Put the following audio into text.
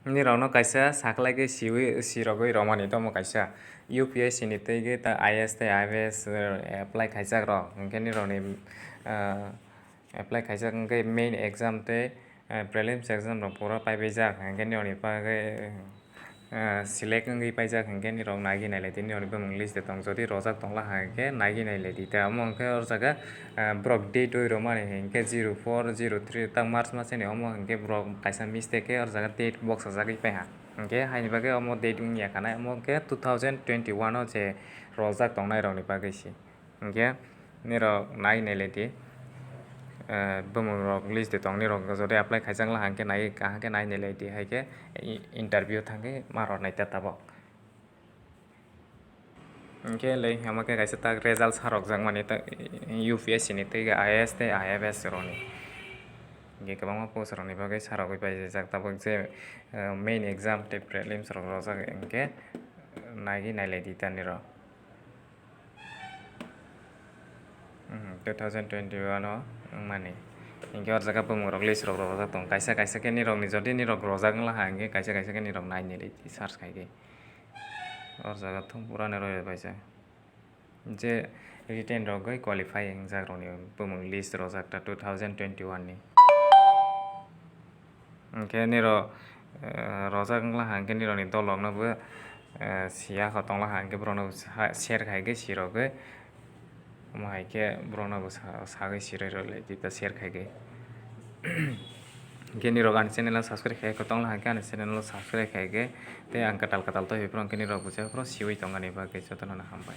Ni rok no kaisa saklai siwi sirogoi romani tomo kaisa UPSC ni tei ta IS tei IPS apply kaijak rok hingke ni rok ni apply kaijak hingke main exam tei prelims exam rok pura paibajak hingke ni rok ni bagoi select wngoi paijak hingke ni rok naigai nailai ni rok ni bumung list tong jodi rojak tonglaha hingke naigai nailai ta omo hingke o jaga borok date oi romani hingke 04/03 tang march maseni omo hingke borok kaisa mistake ke o jaga date boksajagoi paiha hingke haini bagoi omo date wngya kanai omo hingke 2021 o je rojak tongnai rok ni bagoi se hingke nirok naigai nailai bumung rok list tong ni rok jodi apply kaijak laha hingke naigai kaham ke naigai nailai haike interview thangke ma rok naita tabok hingke lei amo ke kaisa tak result sarokjak mani UPSC ni tei IS tei IFS rok ni hingke kwbangma post rok ni bagoi sarogoi paijajak tabuk je main exam tei prelims rok rojak hingke naigai nailai ta niro 2021 o wngmani hingke o jaga bumung rok list rok rojak tongo kaisa kaisa ke nirok ni jodi nirok rojak wnglaha hingke kaisa kaisa ke nirok nai nailai search kaigai o jaga pura ni roibajak je written rogoi qualify wngjaak rok ni bumung list rojak 2021 ni hingke niro rojak wnglaha hingke niro ni dol rok no bo siya tonglaha hingke borok no share kaigai sirogoi omo haike borok no bo sagoi siroi share kaigai hingke nirok ani channel o subscribe kaiya tonglaha hingke ani channel o subscribe kaigai tei ang katal katal toipai poro hingke nirok buja poro siwi tongmani bagoi jotono no hambai.